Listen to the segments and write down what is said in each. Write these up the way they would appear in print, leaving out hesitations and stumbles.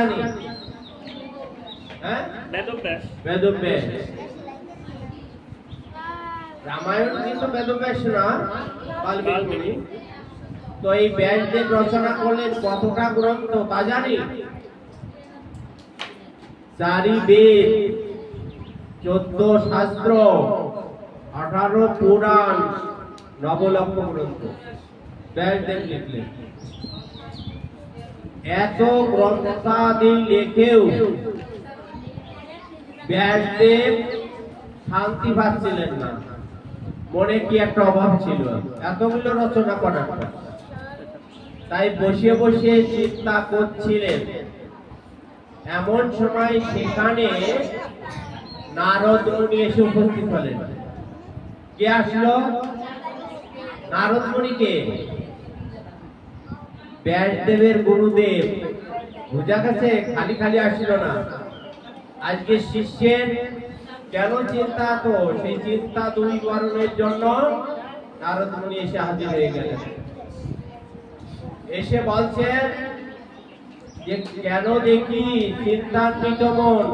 জানি? হ্যাঁ, বেদব্যাস। বেদব্যাস। রামায়ণ কিন্তু বেদব্যাস না, বাল্মীকি। তো এই ব্যাসদেব রচনা করলেন কতটা গ্রন্থ তা জানি? 4 বেদ, 14 শাস্ত্র, 18 পুরাণ, 9 লক্ষ গ্রন্থ ব্যাসদেব লিখলেন। এত গ্রন্থাদি লিখেও ব্যাসদেব শান্তি পাচ্ছিলেন না, মনে কি একটা অভাব ছিল এতগুলো রচনা করার পর। তাই বসে বসে চিন্তা করছিলেন। এমন সময় সেখানে নারদ মুনি এসে উপস্থিত হলেন। কে আসলো? নারদ মুনিকে ব্যাসদেবের গুরুদেব বুঝা গেছে, খালি খালি আসছিল না। আজকে শিষ্যের কেন চিন্তা, তো সেই চিন্তা দূরীকরণের জন্য নারদ মুনি এসে হাজির হয়ে গেলেন। এসে বলছেন যে কেন দেখি চিন্তান্বিত মন।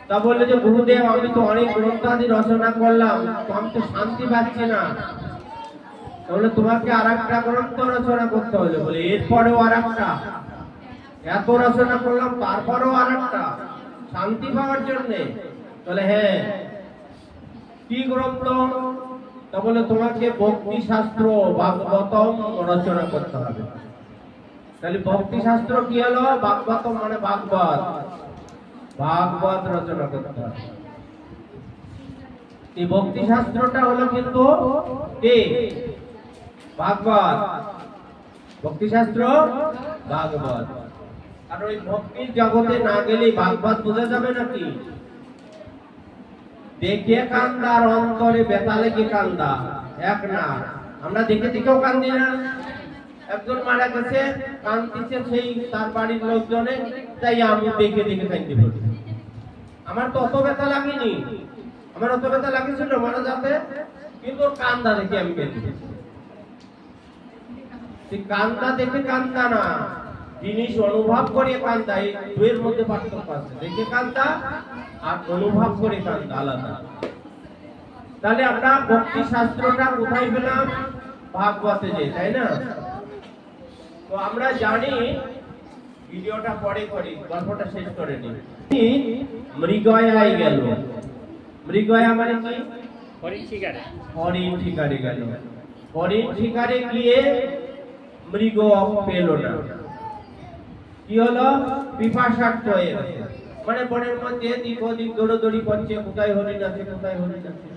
তা বললে যে গুরুদেব আমি তো অনেক গ্রন্থাদি রচনা করলাম, তো আমি তো শান্তি পাচ্ছি না। তাহলে তোমাকে আর একটা গ্রন্থ রচনা করতে হলো। বলে এরপরেও আর একটা? এত রচনা করলাম তারপরেও আর একটা শান্তি পাওয়ার জন্যে? বলে হ্যাঁ। কি গ্রন্থ? তা বলে তোমাকে ভক্তি শাস্ত্র ভাগবতম রচনা করতে হবে। তাহলে ভক্তি শাস্ত্র কি হলো? ভাগবতম মানে ভাগবত, ভাগবত রচনা করতে হবে। এই ভক্তি শাস্ত্রটা হলো কিন্তু কে? ভাগবত। ভক্তি শাস্ত্র ভাগবত। আর ওই ভক্তির জগতে না গেলে ভাগবত বোঝা যাবে নাকি? দেখে কান্দার অন্তরে ব্যথা লেগে কান্দা এক না। আমরা দেখে দেখেও কান্দি না। একজন মারা গেছে, কান্দিছে সেই তার বাড়ির লোকজনে, তাই আমি দেখে দেখে কান্দি পড়ি। আমার তো অত ব্যথা লাগেনি, আমার অত ব্যথা লাগেছিল মারা যাতে, কিন্তু কান্দা দেখে আমি কেঁদে। কান্দা দেখে কান্দা না, জিনিস অনুভব করে কান্দা, এই দুয়ের মধ্যে পার্থক্য আছে। দেখে কান্দা আর অনুভব করে কান্দা আলাদা। তাহলে আমরা ভক্তি শাস্ত্রটা কোথায় পেলাম? ভাগবতে যে, তাই না? তো আমরা জানি, ভিডিওটা পরে করি, গল্পটা শেষ করে নিই। মৃগয়ায় গেল। মৃগয়া মানে কি? হরিণ শিকারে। হরিণ শিকারে গেল। হরিণ শিকারে গিয়ে মৃগ পেল না। কি হলো? পিপাসার্থ হয়ে গেছে। মানে বনের মধ্যে দিক ওদিক দৌড়দৌড়ি করছে, কোথায় হরিণ আছে, কোথায় হরিণ আছে।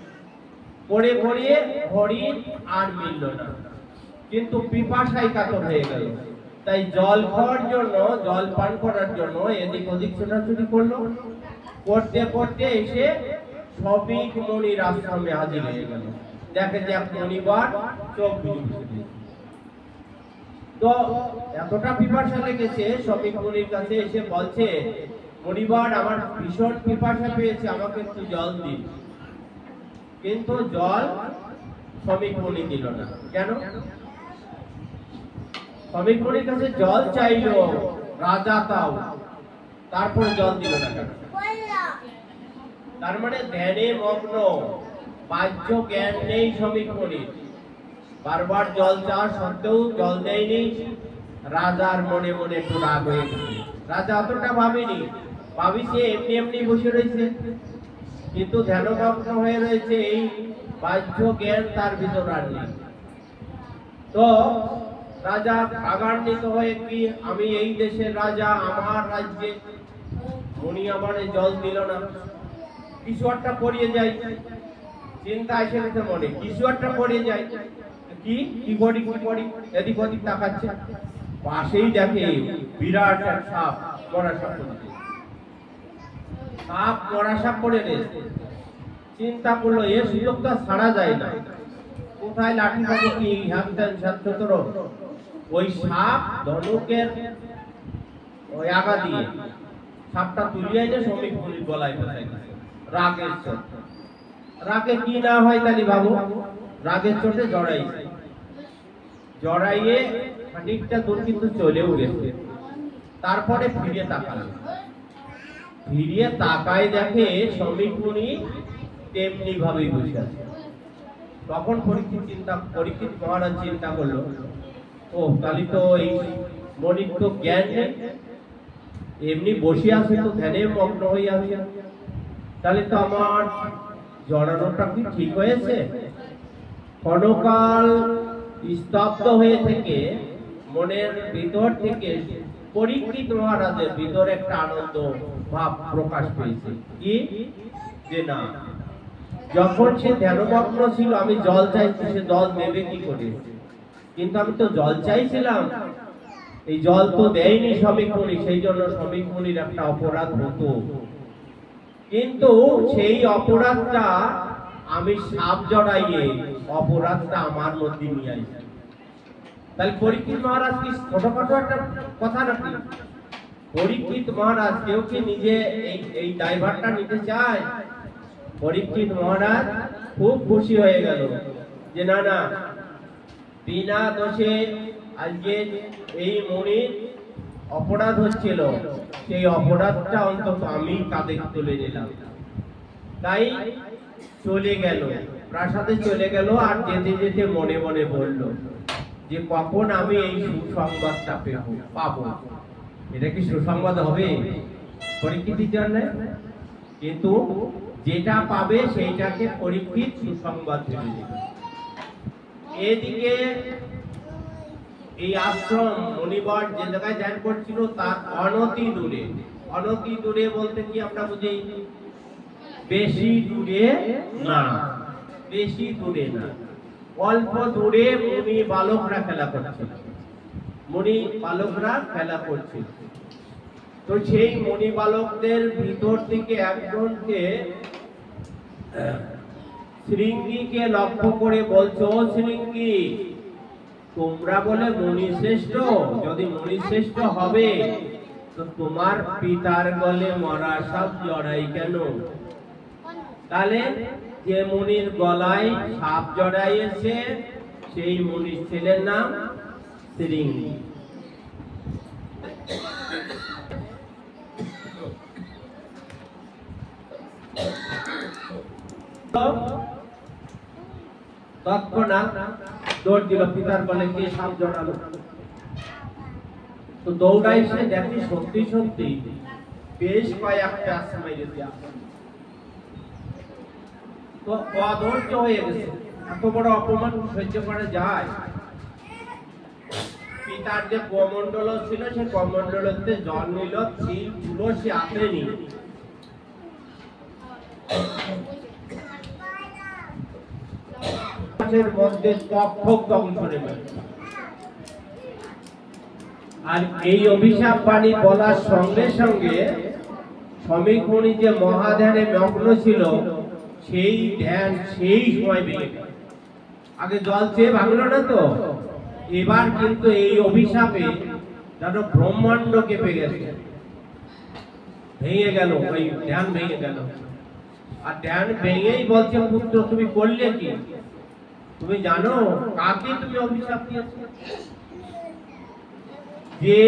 পড়ে পড়িয়ে হরিণ আর মিলল না, কিন্তু পিপাসায় কাতর হয়ে গেল। তাই জল খাওয়ার জন্য, জল পান করার জন্য এদিক ওদিক ছোটাছুটি করলো। করতে করতে এসে সবিক মুনির আশ্রমে হাজির হয়ে গেল। দেখে যে এক মণিবার চোখ ভিজে। তো এতটা পিপাসা লেগেছে, সবিক মুনির কাছে এসে বলছে, মণিবার আমার ভীষণ পিপাসা পেয়েছে, আমাকে একটু জল দিন। কিন্তু জল সবিক মুনি দিল না। কেন? সবিক মুনির কাছে জল চাইলো রাজা, তাও তারপর জল দিল না কেন? তার মানে ধ্যানে মগ্ন, বাহ্য জ্ঞান নেই সবিক মুনির। বারবার জল চাওয়া সত্ত্বেও জল দেয়নি। রাজার মনে মনে একটু রাগ হয়ে গেছে। রাজা অতটা ভাবেনি, ভাবিছে এমনি এমনি বসে রয়েছে, কিন্তু ধ্যানমগ্ন হয়ে রয়েছে, এই বাহ্য জ্ঞান তার ভিতর আর নেই। তো রাজা রাগান্বিত হয়ে, কি আমি এই দেশের রাজা, আমার রাজ্যে উনি আমারে জল দিল না, কিছু একটা পড়িয়ে যায়। চিন্তা এসে গেছে মনে, কিছু একটা পড়িয়ে যায়। কি কি করি কি করি, এদিক ওদিক তাকাচ্ছে, পাশেই দেখে বিরাট এক সাপ, মরা সাপ। সাপ মরা সাপ পড়ে রয়েছে। চিন্তা করলো এ সুযোগটা ছাড়া যায় না, কোথায় লাঠি পাবো, কি হ্যান ছাত্র। ওই সাপ ধনুকের ওই আগা দিয়ে সাপটা তুলিয়ে এনে সবিক মুনির গলায় ফেলাই। রাগের চোট, রাগে কি না হয় তাহলে বাবু, রাগের চোটে জড়াইয়ে খানিকটা দূর কিন্তু চলেও গেছে। তারপরে ফিরে তাকালেন, ফিরিয়ে তাকায় দেখে শ্রমিক মুনি তেমনি ভাবেই বসে আছে। তখন পরীক্ষিত মহারাজ চিন্তা করলো, ও তাহলে তো এই মনির তো জ্ঞান নেই, এমনি বসে আছে, তো ধ্যানে মগ্ন হয়ে আছে, তাহলে তো আমার জড়ানোটা কি ঠিক হয়েছে? ক্ষণকাল স্তব্ধ হয়ে থেকে মনের ভিতর থেকে পরীক্ষিত মহারাজের ভিতরে একটা আনন্দ ভাব প্রকাশ পেয়েছে, কি যে না, যখন সে ধ্যানমগ্ন ছিল আমি জল চাইছি, সে জল দেবে কি করে? কিন্তু আমি তো জল চাইছিলাম, এই জল তো দেয়নি শ্রমিক মুনি, সেই জন্য শ্রমিক মুনির একটা অপরাধ হতো, কিন্তু সেই অপরাধটা আমি সাপ জড়াইয়ে অপরাধটা আমার মধ্যে নিয়ে আসি। তাহলে পরীক্ষিত মহারাজ কি ছোটখাটো একটা কথা নাকি? পরীক্ষিত মহারাজ কেউ কি নিজে এই দায়ভারটা নিতে চায়? পরীক্ষিত মহারাজ খুব খুশি হয়ে গেল যে না না, বিনা দোষে আজকে এই মুনির অপরাধ হচ্ছিল, সেই অপরাধটা অন্তত আমি কাঁধে তুলে নিলাম। তাই চলে গেল, প্রাসাদে চলে গেল, আর যেতে যেতে মনে মনে বলল যে কখন আমি এই সুসংবাদটা পাবো। এটা কি সুসংবাদ হবে পরীক্ষিতের জন্য? কিন্তু যেটা পাবে সেইটাকে পরীক্ষিত সুসংবাদ ভেবে নেবে। এদিকে এই আশ্রম মণিবর যে জায়গায় ধ্যান করছিল তার অনতি দূরে বলতে কি আমরা বুঝি বেশি দূরে না, বেশি দূরে না, অল্প দূরে মুনি বালকরা খেলা করছিল। তো সেই মুনি বালকদের ভিতর থেকে একজনকে শৃঙ্গীকে লক্ষ্য করে বলছো, শৃঙ্গী তোমরা বলে মুনি শ্রেষ্ঠ, যদি মুনি শ্রেষ্ঠ হবে তো তোমার পিতার গলে মরা সাপ জড়াই কেন? তাহলে যে মুনির গলায় সাপ জড়াইয়েছে সেই মুনির ছেলের নাম শৃঙ্গী। তৎক্ষণাৎ দৌড় দিল, পিতার গলে কে সাপ জড়ালো। তো দৌড়াই সে দেখি সত্যি সত্যি বেশ কয়েকটা আশ্রমে যেতে আসে। তো অধৈর্য হয়ে গেছে, এত বড় অপমান সহ্য করা যায়? পিতার যে কমণ্ডল ছিল সে কমণ্ডলতে জল নিল, ছিল তুলো সে আঁকড়ে নিল। মধ্যে আর এই অভিশাপ বাণী বলার সঙ্গে সঙ্গে শ্রমিক মুনি যে মহাধ্যানে মগ্ন ছিল সেই ধ্যান সেই সময় ভেঙে গেল। আগে জল চেয়ে ভাঙলো না তো, এবার কিন্তু এই অভিশাপে যেন ব্রহ্মাণ্ড কেঁপে গেছে, ভেঙে গেল, ওই ধ্যান ভেঙে গেল। আর ধ্যান ভেঙেই বলছে, পুত্র তুমি করলে কি? তুমি জানো কাকে তুমি অভিশাপ দিয়েছো? যে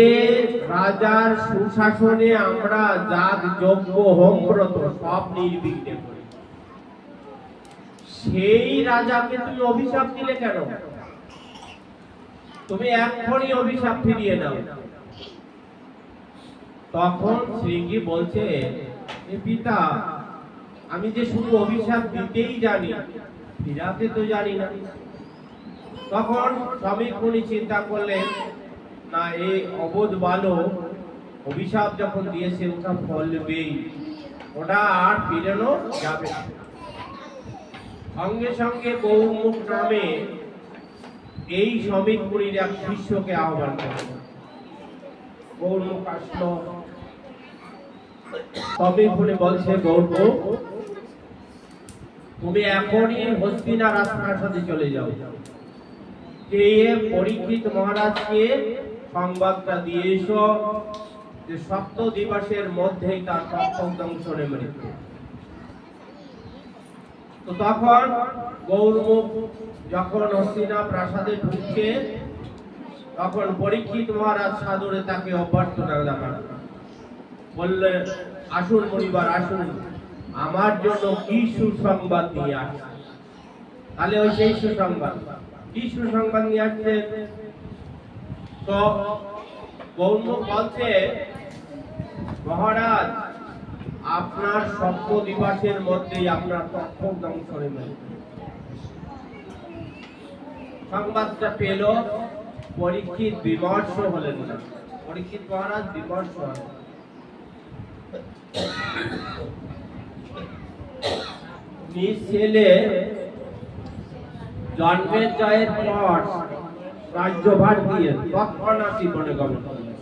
রাজার সুশাসনে আমরা যাগ যজ্ঞ হোম ব্রত সব নির্বিঘ্নে করি, সেই রাজাকে তুমি অভিশাপ দিলে কেন? তুমি এখনই অভিশাপ ফিরিয়ে নাও। তখন শৃঙ্গী বলছে, পিতা আমি যে শুধু অভিশাপ দিতেই জানি, ফিরাতে তো জানি না। তখন শ্রমিক মুনি চিন্তা করলেন, না এই অবোধ বালক অভিশাপ যখন দিয়েছে ওটা ফলবেই, ওটা আর ফিরানো যাবে না। সঙ্গে সঙ্গে গৌরমুখ নামে এই শ্রমিক মুনির এক শিষ্যকে আহ্বান করল। গৌরমুখ আসলো, শ্রমিক মুনি বলছে, গৌরমুখ তুমি এখনই হস্তিনা রাজপ্রাসাদে চলে যাও, গিয়ে পরীক্ষিত মহারাজকে সংবাদটা দিয়ে এসো যে সপ্ত দিবসের মধ্যেই তার সপ্তম দংশনে মৃত্যু। তো তখন গৌরমুখ যখন হস্তিনা প্রাসাদে ঢুকছে তখন পরীক্ষিত মহারাজ সাদরে তাকে অভ্যর্থনা জানালেন, বললেন, আসুন মুনিবার আসুন, আমার জন্য কি সুসংবাদ নিয়ে আসছেন। তাহলে ওই সেই সুসংবাদ, কি সুসংবাদ নিয়ে আসছেন? তো গৌরব বলছে, মহারাজ আপনার সপ্ত দিবসের মধ্যেই আপনার তথ্য ধ্বংস হয়ে গেল। সংবাদটা পেল, পরীক্ষিত বিমর্ষ হলেন না, পরীক্ষিত মহারাজ বিমর্ষ হলেন। নিজ ছেলে জন্মের জয়ের পর রাজ্যভার দিয়ে তৎক্ষণাৎই বনে গমন করলেন।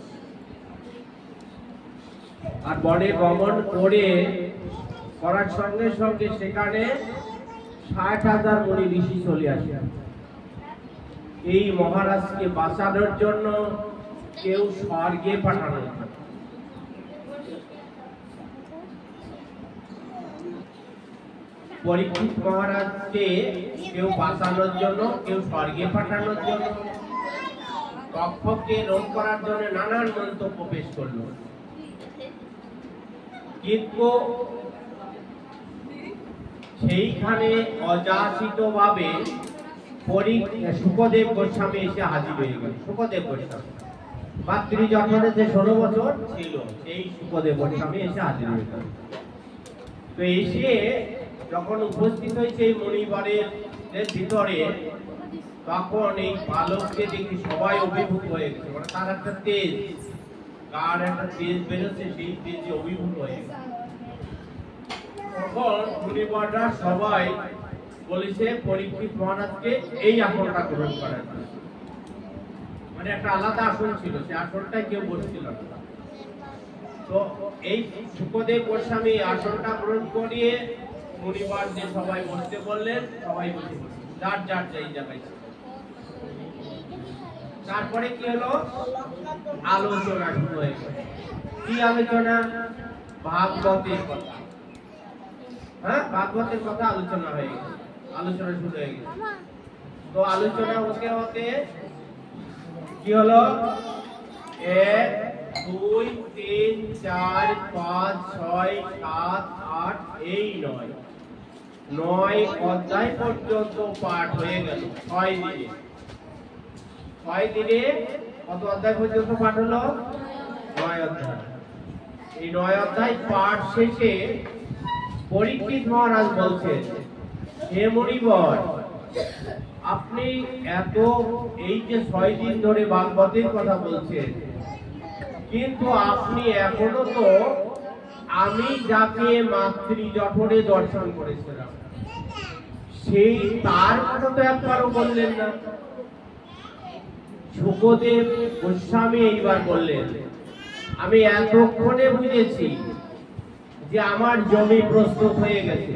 আর বনে গমন করার সঙ্গে সঙ্গে সেখানে 60,000 মুনি ঋষি চলে আসেন। এই মহারাজকে বাঁচানোর জন্য কেউ স্বর্গে পাঠানো, পরীক্ষিত মহারাজকে কেউ বাঁচানোর জন্য, কেউ স্বর্গে পাঠানোর জন্য, কক্ষকে রোধ করার জন্য নানান মন্তব্য পেশ করল। কিন্তু সেইখানে অযাচিত ভাবে শুকদেব গোস্বামী এসে হাজির হয়ে গেল। শুকদেব গোস্বামী মাতৃ যখনে যে 16 বছর ছিল, সেই শুকদেব গোস্বামী এসে হাজির হয়ে গেল। তো এসে যখন উপস্থিত হয়েছে এই মণিবরের ভিতরে, তখন এই বালককে দেখে সবাই অভিভূত হয়ে গেছে। মানে তার একটা তেজ, কার একটা তেজ বেরোচ্ছে, সেই তেজে অভিভূত হয়ে গেছে। তখন মণিবররা সবাই বলেছে পরীক্ষিত মহারাজকে এই আসনটা গ্রহণ করার জন্য। মানে একটা আলাদা আসন ছিল, সেই আসনটায় কেউ বসছিল না। তো এই শুকদেব গোস্বামী আসনটা গ্রহণ করিয়ে মণিবার যে সবাই বসতে বললেন, সবাই বসে যার যার যেই জায়গায়। তারপরে কি হলো? আলোচনা শুরু হয়ে গেল। কি আলোচনা? ভাগবতের কথা। হ্যাঁ, ভাগবতের কথা আলোচনা হয়ে গেল, আলোচনা শুরু হয়ে গেল। তো আলোচনা হতে হতে কি হলো? 1 2 3 4 5 6 7 8 এই 9 অধ্যায় পর্যন্ত পাঠ হয়ে গেল 6 দিনে। 6 দিনে কত অধ্যায় পর্যন্ত পাঠ হলো? 9 অধ্যায়। এই 9 অধ্যায় পাঠ শেষে পরীক্ষিত মহারাজ বলছেন, হে মণিবর, আপনি এত এই যে 6 দিন ধরে ভাগবতের কথা বলছেন, কিন্তু আপনি এখনো তো আমি যাকে মাতৃ জঠরে দর্শন করেছিলাম সেই তার কথা তো একবারও বললেন না। শুকদেব গোস্বামী এইবার বললেন, আমি এতক্ষণে বুঝেছি যে আমার জমি প্রস্তুত হয়ে গেছে,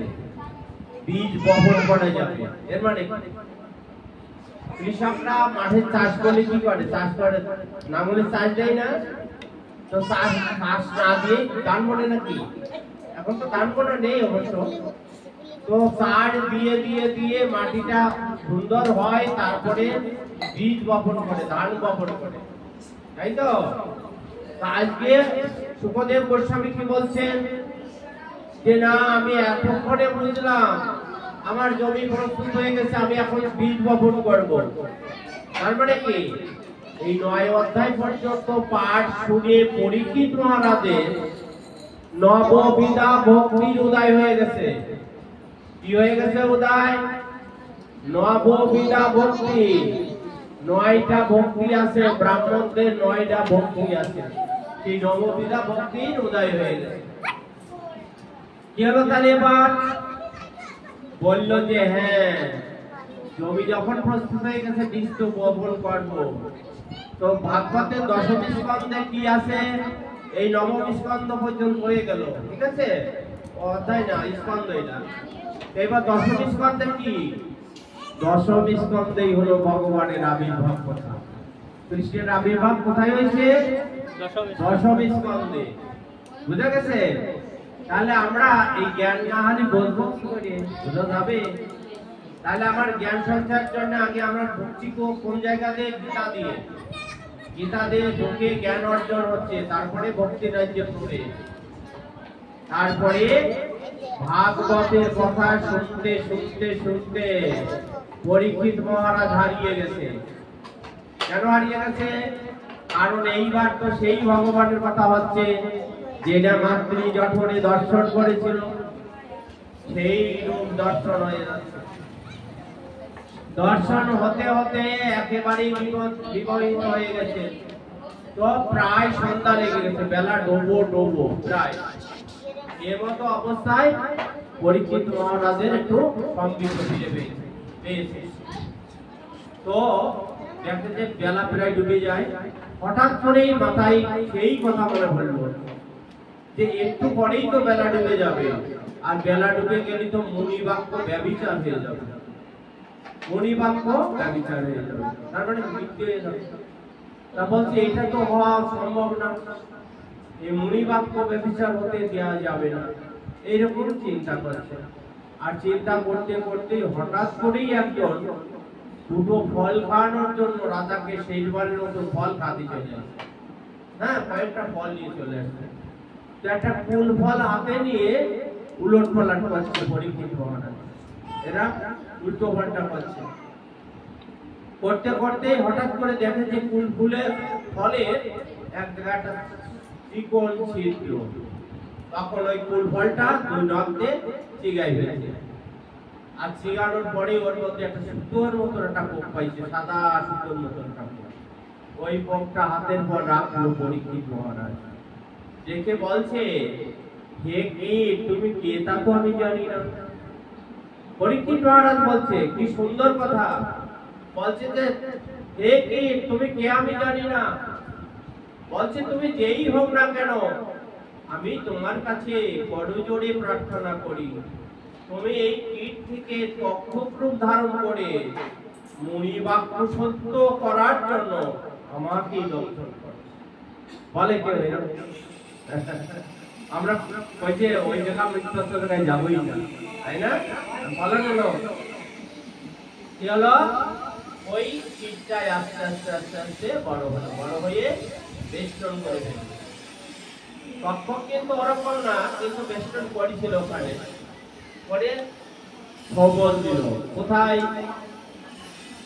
বীজ বপন করা যাবে। এর মানে কৃষকরা মাঠে চাষ করলে কি করে? চাষ করে নাঙলে চাষ দেয় না? তো চাষ না দিয়ে ধান বনে নাকি? এখন তো ধান বোনা নেই অবশ্য। তো সার দিয়ে দিয়ে দিয়ে মাটিটা সুন্দর হয়, তারপরে বীজ বপন করে, ধান বপন করে, তাই তো? আজকে শুকদেব গোস্বামী কি বলছেন যে না, আমি এতক্ষণে বুঝলাম আমার জমি প্রস্তুত হয়ে গেছে, আমি এখন বীজ বপন করব। তার মানে কি? এই 9 অধ্যায় পর্যন্ত পাঠ শুনে পরীক্ষিত মহারাজের নববিধা ভক্তির উদয় হয়ে গেছে। কি হয়ে গেছে উদয়? নববিধা ভক্তি। 9টা ভক্তি আছে, ব্রাহ্মণদের 9টা ভক্তি আছে, সেই নববিধা ভক্তির উদয় হয়ে গেছে। কি হলো তাহলে? এবার বলল যে হ্যাঁ, জমি যখন প্রস্তুত হয়ে গেছে, বীজ তো বপন করব। তো ভাগবতের 10ম স্কন্ধে কি আছে? এই 9ম স্কন্ধ পর্যন্ত হয়ে গেল, ঠিক আছে? অধ্যায় না, স্কন্ধ এটা। এবার 10ম স্কন্ধে কি? 10ম স্কন্ধেই হলো ভগবানের আবির্ভাব কথা। কৃষ্ণের আবির্ভাব কোথায় হয়েছে? 10ম স্কন্ধে। বুঝা গেছে? তাহলে আমরা এই জ্ঞান কাহানি বলবো কি করে? বুঝা যাবে? তাহলে আমার জ্ঞান সঞ্চারের জন্য আগে আমরা ভক্তি কোন জায়গা দিয়ে? গীতা দিয়ে। গীতাতে ঢুকে জ্ঞান অর্জন হচ্ছে, তারপরে ভক্তি রাজ্যে প্রবেশ, তারপরে ভাগবতের কথা শুনতে শুনতে শুনতে পরীক্ষিত মহারাজ হারিয়ে গেছে। কেন হারিয়ে গেছে? কারণ এইবার তো সেই ভগবানের কথা হচ্ছে যেটা মাতৃ জঠরে দর্শন করেছিল, সেই রূপ দর্শন হয়ে যাচ্ছে। দর্শন হতে হতে একেবারে বিমোহিত হয়ে গেছে। তো প্রায় সন্ধ্যা লেগে গেছে, বেলা ডোবো ডোবো প্রায়। এর মতো অবস্থায় পরীক্ষিত মহারাজের একটু সম্বিত ফিরে পেয়েছে। তো দেখে যে বেলা প্রায় ডুবে যায়, হঠাৎ করেই মাথায় সেই কথা মনে পড়লো যে একটু পরেই তো বেলা ডুবে যাবে, আর বেলা ডুবে গেলে তো মুনিবাক্য ব্যভিচার হয়ে যাবে, মুনিবাক্য ব্যভিচার হয়ে যাবে, তার মানে মৃত্যু হয়ে যাবে। তা বলছে এটা তো হওয়া সম্ভব না, এই মুনিবাক্য ব্যভিচার হতে দেওয়া যাবে না, এইরকম চিন্তা করছে। আর চিন্তা করতে করতে হঠাৎ করেই একজন দুটো ফল খাওয়ানোর জন্য রাজাকে শেষবারের মতো ফল খাতে চলে আসে। হ্যাঁ, কয়েকটা ফল নিয়ে চলে আসছে। তো একটা কুল ফল হাতে নিয়ে উলট পালট করছে পরীক্ষিত মহারাজ। এরা উল্টো পাল্টা করছে, করতে করতে হঠাৎ করে দেখে যে কুল ফুলের ফলের এক জায়গাটা চিকন ছিদ্র। তখন ওই কুল ফলটা দুই নখ দিয়ে চিগাই ফেলেছে। আর চিগানোর পরে ওর মধ্যে একটা সুতোর মতন একটা পোক পাইছে, সাদা সুতোর মতন একটা পোক। ওই পোকটা হাতের পর রাখলো পরীক্ষিত মহারাজ। দেখে বলছে, হে কি তুমি কে তা তো আমি জানি না। পরীক্ষিত মহারাজ বলছে, কি সুন্দর কথা, বলছে যে হে কি তুমি কে আমি জানি না। বলছে তুমি যেই হোক না কেন, আমি তোমার কাছে বড় জোরে প্রার্থনা করি, তুমি এই কীট থেকে তক্ষক রূপ ধারণ করে মুনিবাক্য সত্য করার জন্য আমাকে দর্শন করো। বলে কেউ আমরা ওই যে ওই জায়গা মৃত্যুর যাবোই না, তাই না? ফলন হলো কি হলো, ওই কীটটাই আস্তে আস্তে আস্তে আস্তে বড় হলো, বড় হয়ে বেষ্টন করে ফেলল। তক্ষক কিন্তু ওরকম না, কিন্তু বেষ্টন করেছিল ওখানে, করে খবর দিল কোথায়,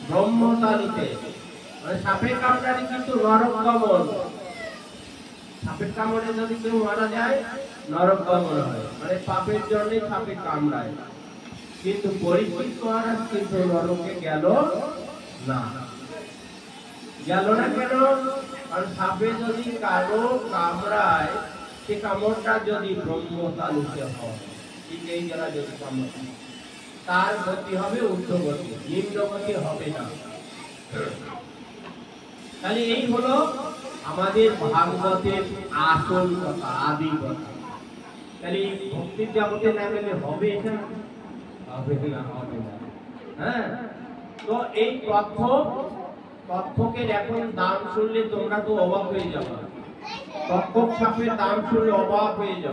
ব্রহ্মতালুতে। মানে সাপের কামড়ালে কিন্তু নরক গমন, সাপের কামড়ে যদি কেউ মারা যায় নরক গমন হয়, মানে পাপের জন্য সাপে কামড়ায়। কিন্তু পরীক্ষিত মহারাজ কিন্তু নরকে গেল না। গেল না কেন? কারণ সাপে যদি কারো কামড়ায়, সে কামড়টা যদি ব্রহ্মতালুতে হয়, ঠিক এই জায়গা যদি কামড়, তার গতি হবে ঊর্ধ্বগতি, নিম্নগতি হবে না। তাহলে এই হলো আমাদের ভাগবতের আসল কথা, আদি কথা। তাহলে ভক্তির জগতে না গেলে হবে এটা? হবে না, হবে না। হ্যাঁ, তো এই তথ্যকে এখন দাম শুনলে তোমরা তো অবাক হয়ে যাবে। তক্ষক সাপের দাম শুনলে অবাক হয়ে যাবে।